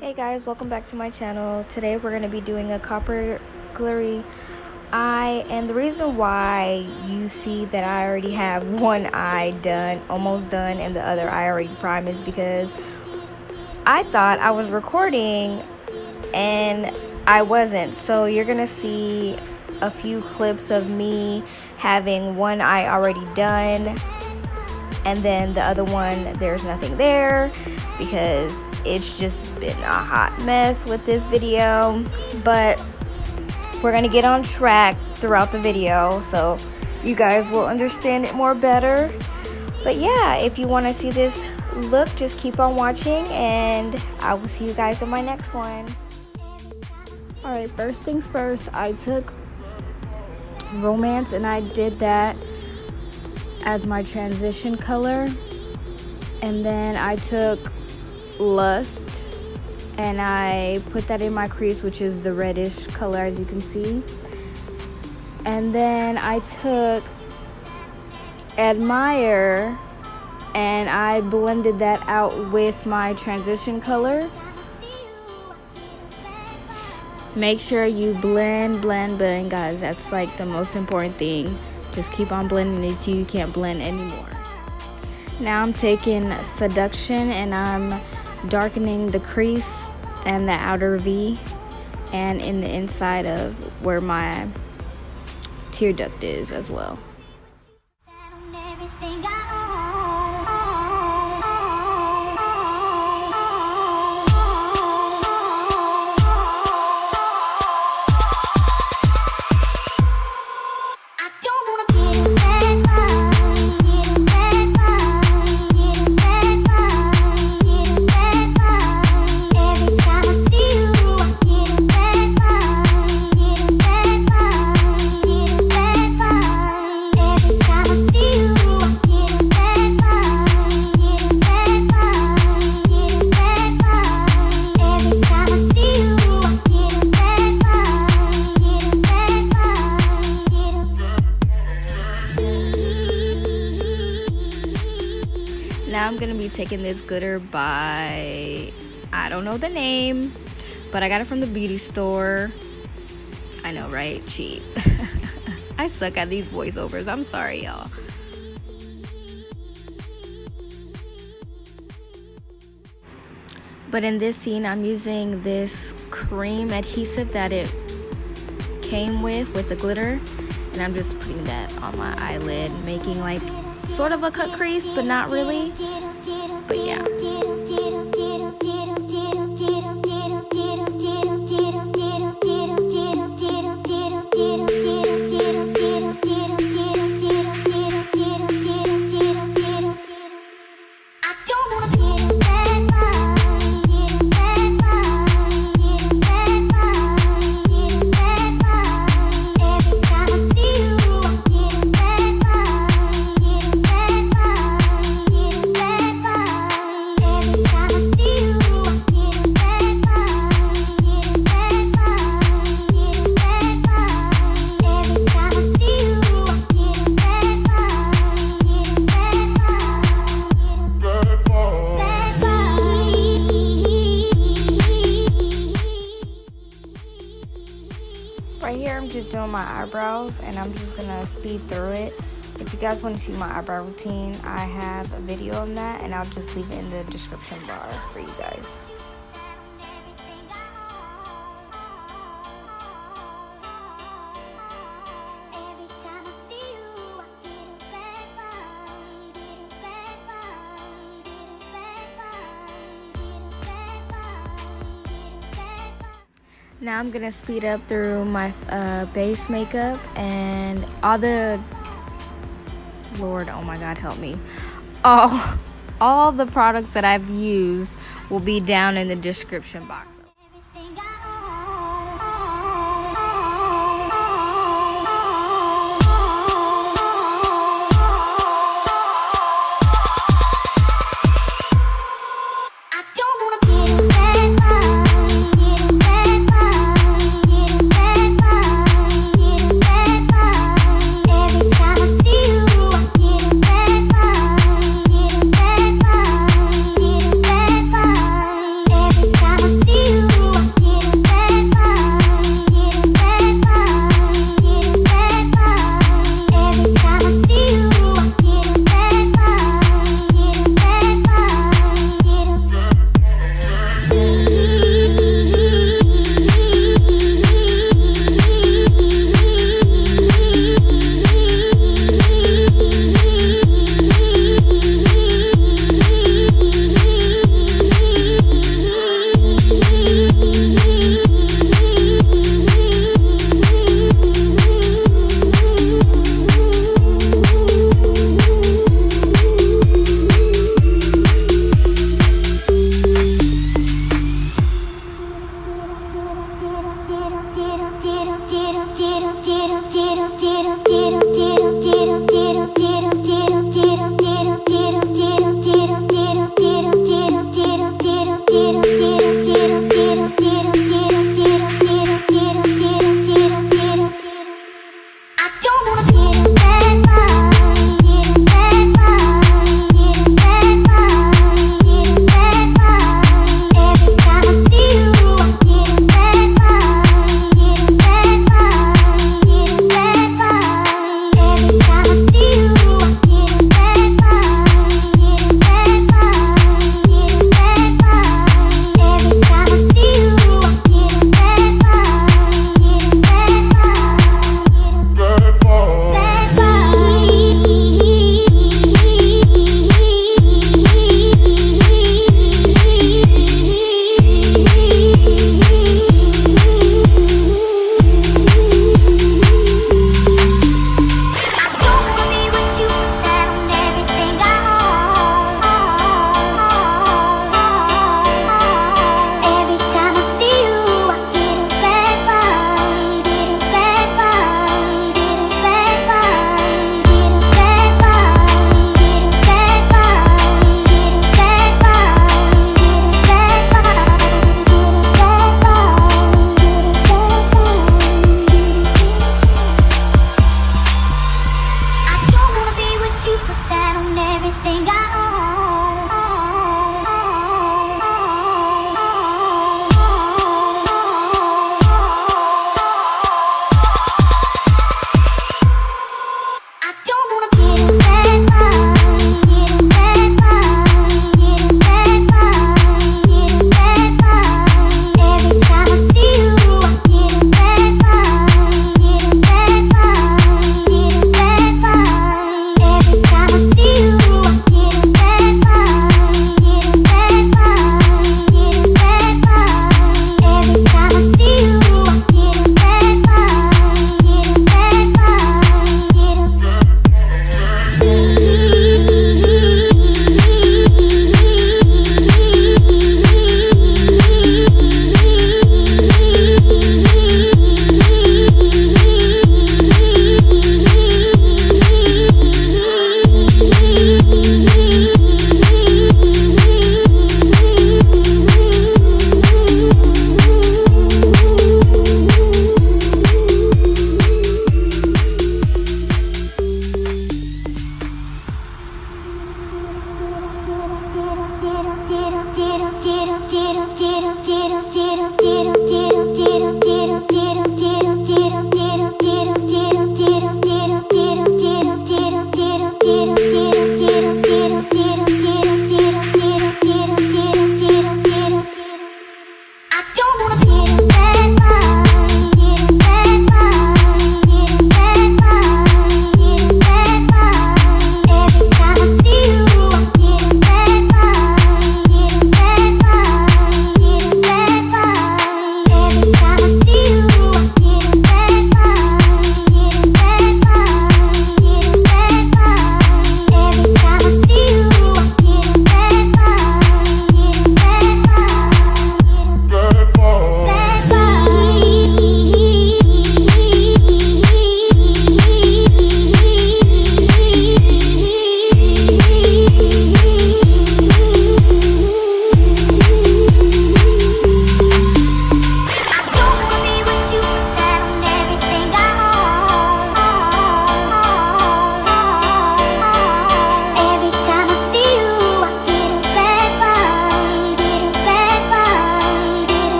Hey guys, welcome back to my channel. Today we're going to be doing a copper glittery eye, and the reason why you see that I already have one eye done, almost done, and the other eye already primed is because I thought I was recording and I wasn't. So you're going to see a few clips of me having one eye already done, and then the other one there's nothing there because it's just been a hot mess with this video. But we're gonna get on track throughout the video so you guys will understand it more better. But yeah, if you want to see this look, just keep on watching and I will see you guys in my next one. Alright, first things first, I took Romance and I did that as my transition color, and then I took Lust and I put that in my crease, which is the reddish color as you can see. And then I took Admire and I blended that out with my transition color. Make sure you blend guys, that's like the most important thing. Just keep on blending it till you can't blend anymore. Now I'm taking Seduction and I'm darkening the crease and the outer V and in the inside of where my tear duct is as well. Now I'm gonna be taking this glitter by, I don't know the name, but I got it from the beauty store. I know, right? Cheap. I suck at these voiceovers. I'm sorry, y'all. But in this scene, I'm using this cream adhesive that it came with the glitter, and I'm just putting that on my eyelid, making like sort of a cut crease, but not really. But yeah. Right here I'm just doing my eyebrows and I'm just gonna speed through it. If you guys want to see my eyebrow routine, I have a video on that and I'll just leave it in the description bar for you guys. Now I'm gonna speed up through my base makeup and all the, Lord, oh my God, help me. All the products that I've used will be down in the description box. I see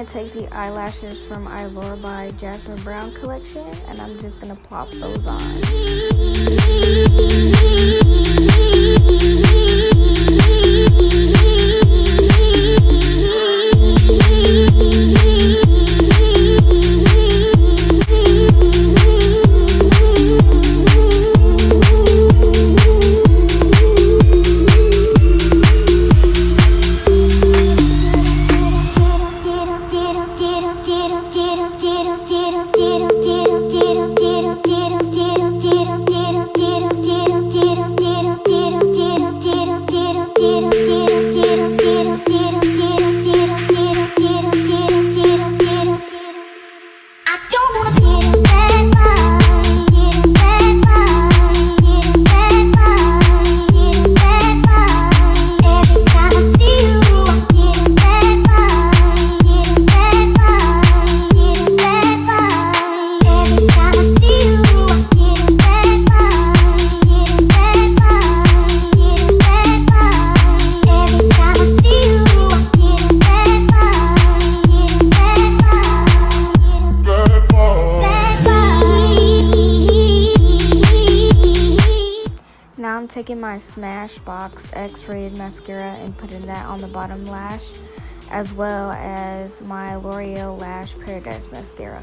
take the eyelashes from iLore by Jasmine Brown collection, and I'm just gonna plop those on. Taking my Smashbox X-rated mascara and putting that on the bottom lash, as well as my L'Oreal Lash Paradise mascara.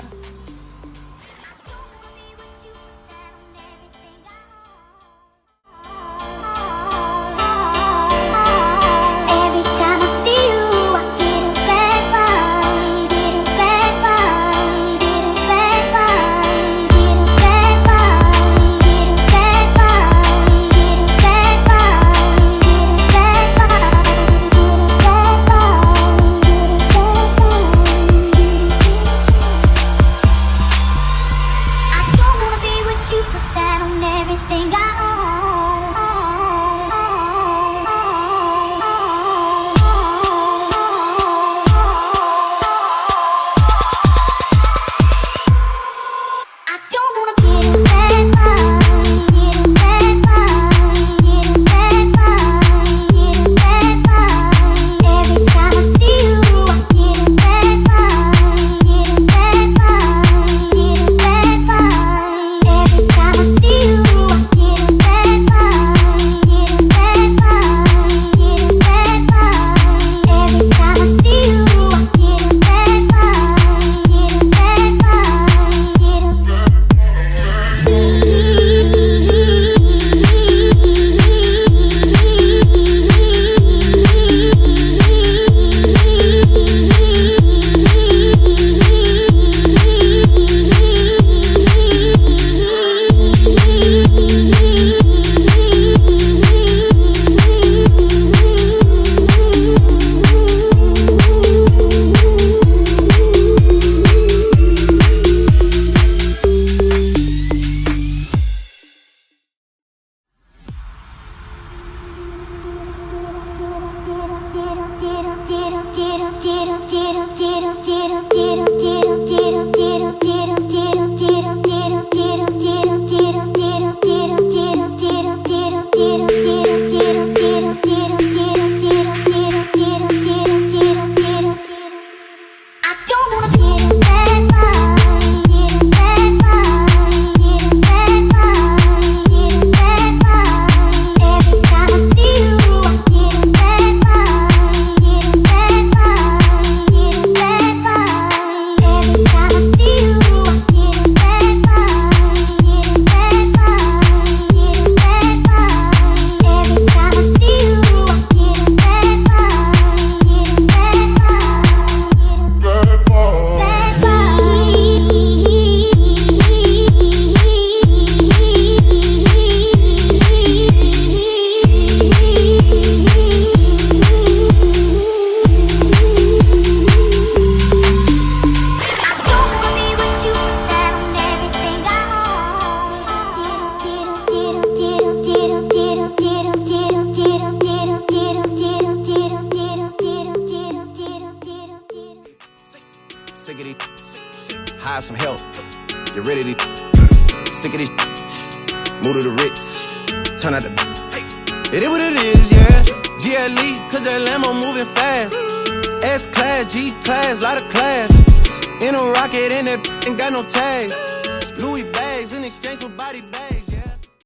hide some help. Get ready to sick of this. Move to the Ritz. Turn out the. It is what it is, yeah. GLE, cause that Lambo moving fast. S-class, G-class, lot of class. In a rocket and that ain't got no tags. Louis bags in exchange for body bags.